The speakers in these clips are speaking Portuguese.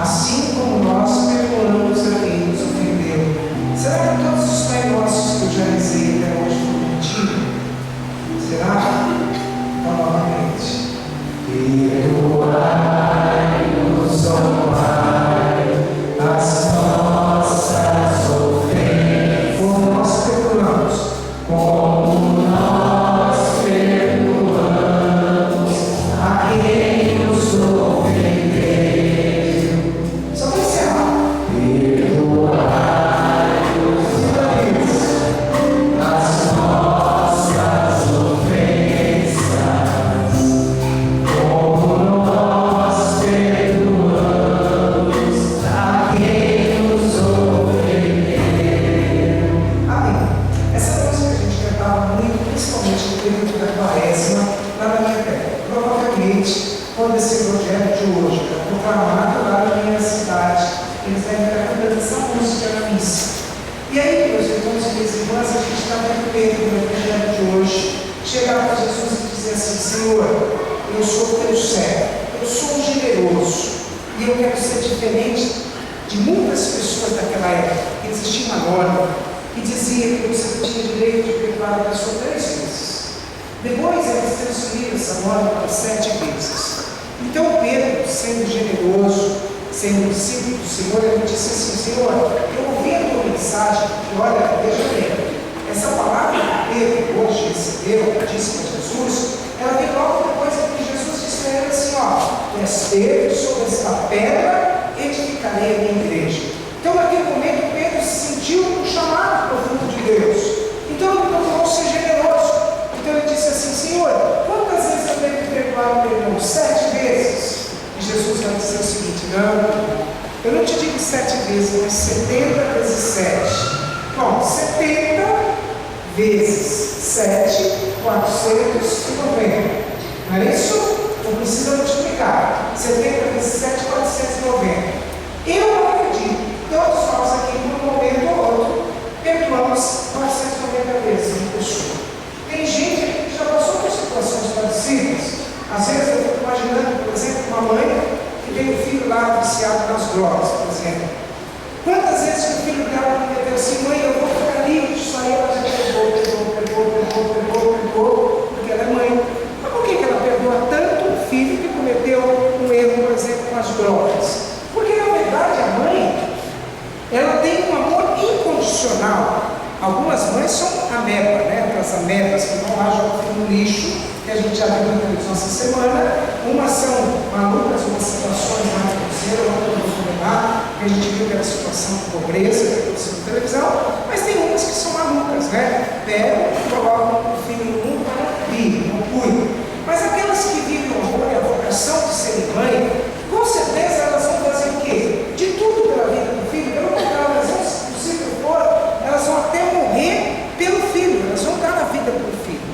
assim como nós perdoamos a quem nos ofendeu. Será que todos os Pai Nossos que eu já rezei até hoje foram mentira? Será? Então, novamente. Perdoai-nos, ó Pai, as nossas ofensas, como nós perdoamos, como nós perdoamos a quem nos ofendeu. Só para encerrar. Perdoai-nos as nossas ofensas, como nós perdoamos a quem nos ofendeu. Amém. Essa música a gente cantava muito, principalmente no período da Quaresma, lá na minha terra. Provavelmente, quando esse projeto de hoje é proclamado lá na minha cidade, eles devem estar cantando essa música na missa. E aí, meus irmãos e minhas irmãs, a gente está vendo Pedro no evangelho de hoje chegar para Jesus e dizer assim: Senhor, eu sou teu servo, eu sou generoso, e eu quero ser diferente de muitas pessoas daquela época. Existia uma norma que dizia que você tinha direito de perdoar a pessoa 3 vezes. Depois eles transferiram essa norma para 7 vezes. Então Pedro, sendo generoso, sendo discípulo do Senhor, ele disse assim: Senhor, eu ouvi a tua mensagem, e olha, veja bem, essa palavra que Pedro hoje recebeu, que disse para Jesus, ela vem logo depois que Jesus disse para ele assim: ó, tu és Pedro, sobre esta pedra edificarei a minha igreja. Então naquele momento Pedro se sentiu um chamado profundo de Deus. Então ele procurou ser generoso. Então ele disse assim: Senhor, quantas vezes eu tenho que perdoar o meu irmão? 7 vezes. E Jesus vai dizer o seguinte: não, eu não te digo 7 vezes, mas 70 vezes 7. Bom, 70 vezes 7, 490. Não é isso? Não precisa multiplicar. 70 vezes 7, 490. Eu acredito que todos nós aqui, num momento ou outro, perdoamos 490 vezes uma pessoa. Tem gente aqui que já passou por situações parecidas. Às vezes eu fico imaginando, por exemplo, uma mãe que tem um filho lá viciado nas drogas, por exemplo. Quantas vezes o filho dela prometeu assim: mãe, eu vou ficar livre disso aí, ela já perdoou, porque ela é mãe. Mas por que ela perdoa tanto o filho que cometeu um erro, por exemplo, com as drogas? Porque na verdade a mãe, ela tem um amor incondicional. Algumas mães são ameba, né? Aquelas amebas que vão lá jogar no lixo, que a gente já viu na televisão essa semana. Umas são malucas, umas situações lá que aconteceram, outras não vou lembrar, que a gente viu aquela situação de pobreza que aconteceu na televisão, mas tem umas que são malucas, né? Pegam e colocam o filho no mundo para vir, não cuidam. Mas aquelas que vivem o amor e a vocação de serem mãe, com certeza elas vão fazer o quê? De tudo pela vida do filho, pelo contrário, elas vão, se possível for, elas vão até morrer pelo filho, elas vão dar a vida pelo filho.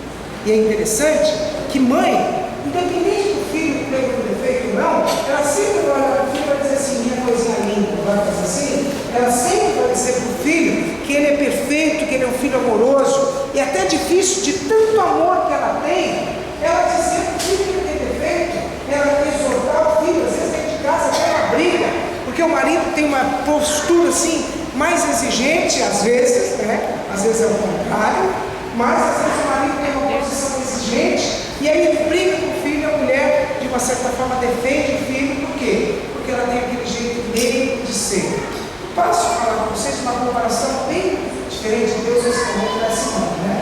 E é interessante que mãe, independente do filho ter um defeito ou não, ela sempre vai olhar para o filho e vai dizer assim: minha coisinha linda, vai fazer assim. Ela sempre vai dizer para o filho que ele é perfeito, que ele é um filho amoroso. E até difícil, de tanto amor que ela tem, ela dizer para o filho que ele tem defeito, ela exortar o filho, às vezes dentro de casa até uma briga, porque o marido tem uma postura assim, mais exigente, às vezes, né? Às vezes é o contrário, mas às vezes o marido tem uma posição exigente, e aí ele briga com o filho, e a mulher, de uma certa forma, defende o filho. Por quê? Porque ela tem aquele jeito dele de ser. Passo a falar para vocês uma comparação bem diferente de Deus nesse momento da semana, né?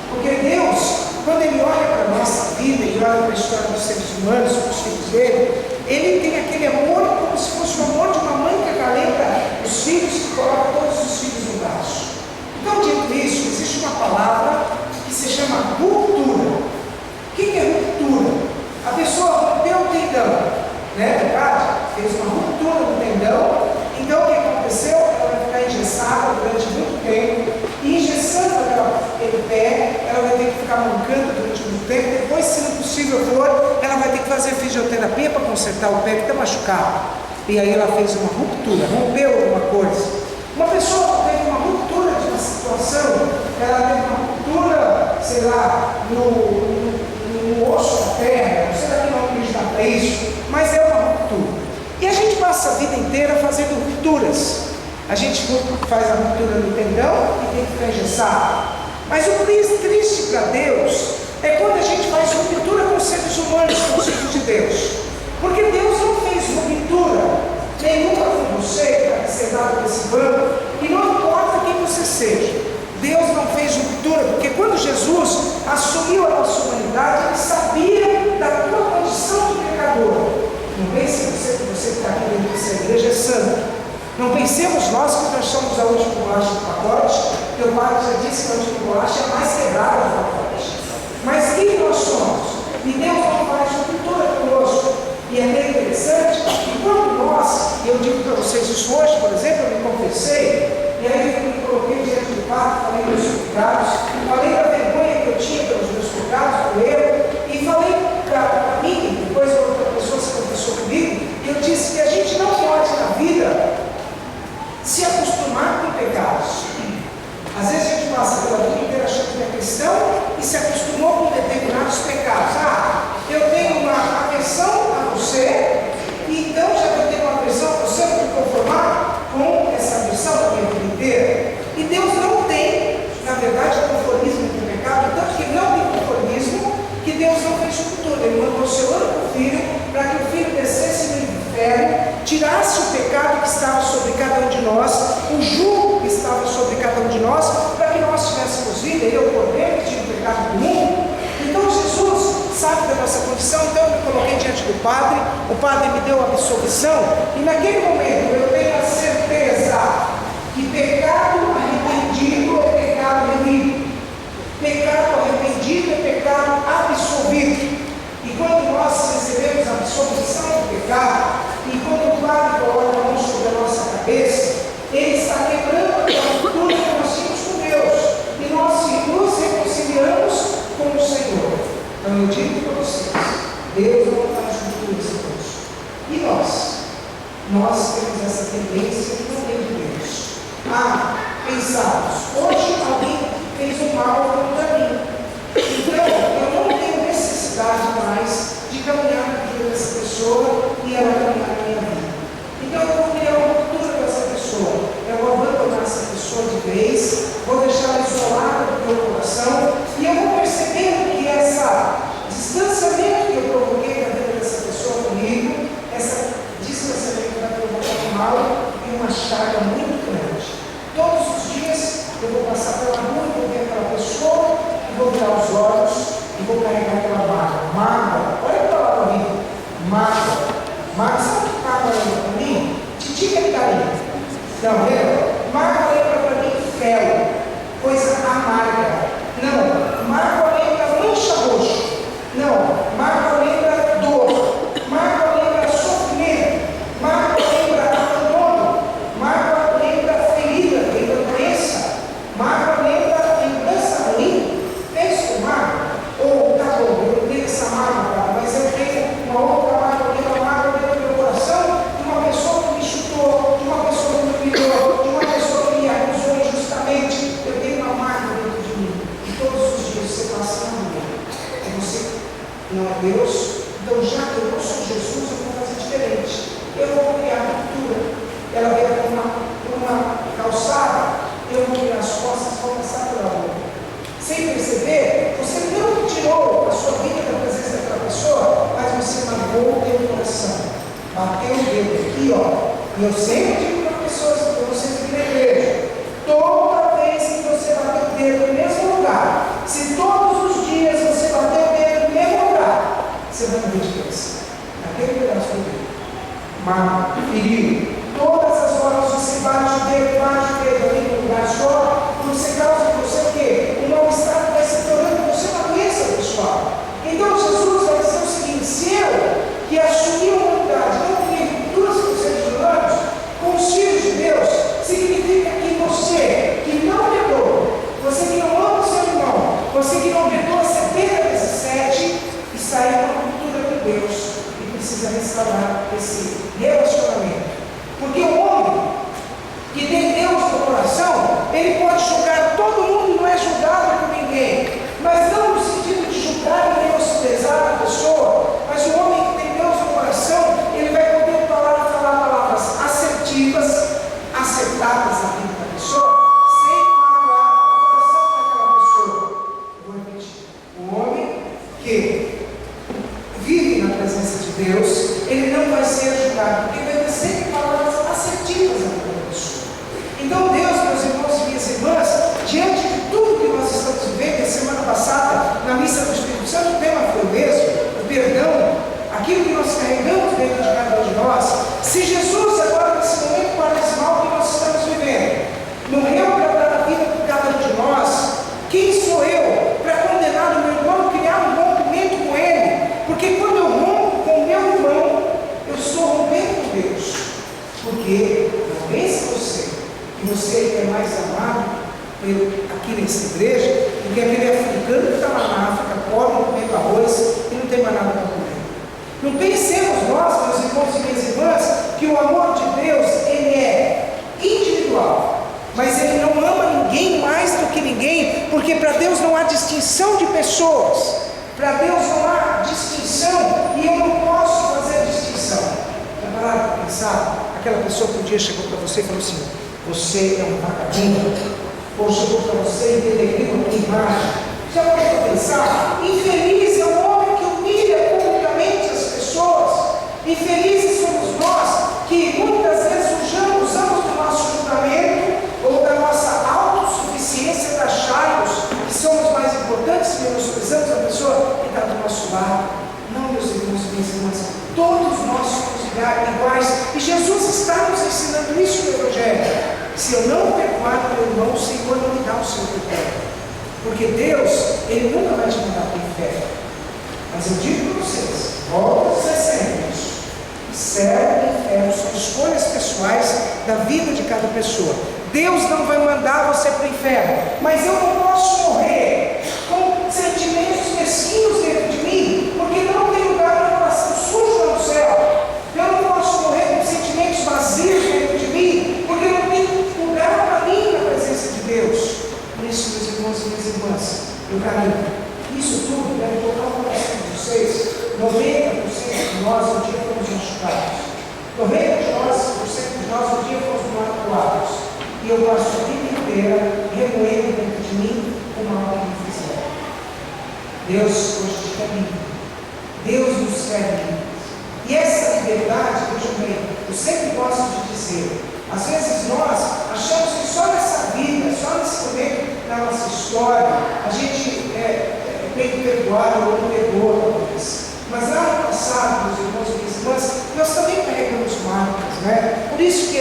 Porque Deus, quando Ele olha para a nossa vida e olha para a história dos seres humanos, para os filhos dele, Ele tem aquele amor como se fosse o amor de uma mãe que acalenta os filhos e coloca todos os filhos no braço. Então, dito isso, existe uma palavra que se chama ruptura. O que é ruptura? A pessoa rompeu o tendão, né? Verdade? Fez uma ruptura no tendão. Então, o que aconteceu? Ela vai ficar engessada durante muito tempo. E engessando aquele pé, ela vai ter que ficar mancando durante muito tempo. Depois, se não possível for, ela vai ter que fazer fisioterapia para consertar o pé que está machucado. E aí ela fez uma ruptura, rompeu alguma coisa. Uma pessoa teve uma ruptura de uma situação, ela teve uma ruptura, sei lá, no osso da perna, não sei lá que nome que a gente dá para isso, mas é uma ruptura. E a gente gente passa a vida inteira fazendo rupturas. A gente faz a ruptura no tendão e tem que ficar engessado. Mas o triste para Deus é quando a gente faz ruptura com os seres humanos, com os filhos de Deus. Porque Deus não fez ruptura nenhuma com você para ser dado desse banco, e não importa quem você seja. Deus não fez ruptura, porque quando Jesus assumiu a nossa humanidade, Ele sabia da tua condição de pecador. Não pense você que você está aqui dentro dessa igreja é santo. Não pensemos nós que nós somos a última bolacha do pacote, porque o padre já disse que a última bolacha é a mais quebrada do pacote. Mas quem nós somos? E Deus não faz ruptura conosco. E é bem interessante que quando nós, e eu digo para vocês isso hoje, por exemplo, eu me confessei, e aí eu me coloquei diante do padre, falei dos meus pecados, falei da vergonha que eu tinha pelos meus pecados, do erro, e falei para mim, depois outra pessoa se confessou comigo, e eu disse que a gente não pode na vida se acostumar com pecados. Às vezes a gente passa pela vida inteira achando que é cristão e se acostumou com determinados pecados. Eu tenho uma aversão a você, e então já que eu tenho uma aversão a você, eu vou me conformar com essa aversão da minha vida inteira. E Deus não tem, na verdade, conformismo com o pecado, tanto que não tem conformismo, que Deus não fez tudo. Ele mandou o seu único filho para que o filho descesse no inferno, tirasse o pecado que estava sobre cada um de nós, o jugo que estava sobre cada um de nós, para que nós tivéssemos vida. E eu cordeiro que tinha o pecado do mundo. Então Jesus sabe da nossa condição, então eu me coloquei diante do Padre, o Padre me deu a absolvição, e naquele momento eu tenho a certeza que pecado arrependido é pecado remido, pecado arrependido é pecado absolvido. E quando nós recebemos a absolvição do pecado, e quando o Padre coloca a mão sobre a nossa cabeça, Ele está quebrando a ruptura que nós tínhamos com Deus, e nós nos reconciliamos com o Senhor. Então eu digo para vocês, Deus não faz rupturas conosco. E nós temos essa tendência que não tem de Deus. Pensamos, hoje alguém fez um mal contra mim, então eu não tenho necessidade mais de caminhar na vida dessa pessoa e ela caminhar na minha vida. Então eu vou criar uma ruptura com essa pessoa, eu vou abandonar essa pessoa de vez, vou deixá-la isolada do meu coração, e eu vou percebendo que esse distanciamento que eu provoquei na vida dessa pessoa comigo, esse distanciamento vai provocar um mal e uma chaga muito grande. Todos os dias eu vou passar pela rua, vou ver aquela pessoa, e vou virar os olhos e vou carregar aquela mágoa. Olha para lá para mim, mágoa. Sabe o que mágoa lembra para mim? Titica de carinho. Não, lembra? Mágoa lembra para mim fel, coisa amarga. Não, mágoa lembra mancha roxa. Não, mágoa lembra dor. Mágoa lembra sofrimento. Mágoa lembra abandono. Mágoa lembra ferida, lembra doença. Mágoa lembra lembrança ruim. Pensa com mágoa. Ou, tá bom, eu não tenho essa mágoa, mas eu tenho uma outra mágoa, dentro do meu coração, de uma pessoa que me chutou, de uma pessoa que me humilhou, de uma pessoa que me acusou injustamente. Eu tenho uma mágoa dentro de mim. E todos os dias você passa na rua. E você não é Deus. Então, já que eu não sou Jesus, eu vou fazer diferente. Eu vou criar ruptura. Ela vem por uma calçada, eu vou virar as costas e vou passar pela rua. Sem perceber, você não tirou a sua vida da presença daquela pessoa, mas você magoou o teu coração. Bateu o dedo aqui, ó. E eu sempre digo para pessoas, para você aqui na igreja, toda vez que você bater o dedo no mesmo lugar, se todos os dias você bater o dedo no mesmo lugar, você vai morrer de câncer. Naquele pedaço do dedo. Mágoa, ferido. Todas as horas você bate o dedo ali no lugar só, você causa em você o quê? Um mal-estar que vai se tornando você uma doença pessoal. Então Jesus vai dizer o seguinte: se eu, que assumi a humanidade, não criei rupturas com os seres humanos, com os filhos de Deus, significa que você que não perdoa, você que não ama o seu irmão, você que não perdoa 70 vezes 7, está em uma ruptura com Deus e precisa restaurar esse relacionamento. Porque não pense você que você é mais amado aqui nessa igreja do que aquele africano que está lá na África, pobre, comendo arroz e não tem mais nada para comer. Não pensemos nós, meus irmãos e minhas irmãs, que o amor de Deus, ele é individual, mas ele não ama ninguém mais do que ninguém, porque para Deus não há distinção de pessoas, para Deus não há distinção, e eu não posso fazer distinção. Já pararam para pensar? Aquela pessoa que um dia chegou para você e falou assim: você é um vagabundo, ou chegou para você e denegriu a tua imagem. Já parou para pensar? Infeliz é o homem que humilha publicamente as pessoas. Infelizes somos nós que muitas vezes usamos do nosso julgamento ou da nossa autossuficiência para acharmos que somos mais importantes, que menosprezamos a pessoa que está do nosso lado. Não, meus irmãos e minhas irmãs, todos nós somos iguais, e Jesus está nos ensinando isso no Evangelho. Se eu não perdoar o meu irmão, o Senhor não me dá o seu perdão, porque Deus, Ele nunca vai te mandar para o inferno. Mas eu digo para vocês, volto a dizer sempre isso: céu e inferno são escolhas pessoais da vida de cada pessoa. Deus não vai mandar você para o inferno, mas eu não posso morrer com sentimentos mesquinhos dentro de mim, porque não tem lugar para coração sujo lá no céu. Eu não posso morrer com sentimentos vazios dentro de mim, porque não tem lugar para mim na presença de Deus. Por isso, meus irmãos e minhas irmãs, eu caminho. Isso tudo deve tocar o coração de vocês. 90% de nós um dia fomos machucados. 90% de nós um dia fomos manipulados. E eu passo a vida inteira remoendo dentro de mim o mal que me fizeram. Deus hoje te quer livre. Deus nos quer livre. E essa liberdade, vejam bem, eu sempre gosto de dizer, às vezes nós achamos que só nessa vida, só nesse momento da nossa história, a gente tem que perdoar ou não perdoa, talvez. Mas lá no passado, meus irmãos e minhas irmãs, nós também carregamos marcas, né? Por isso que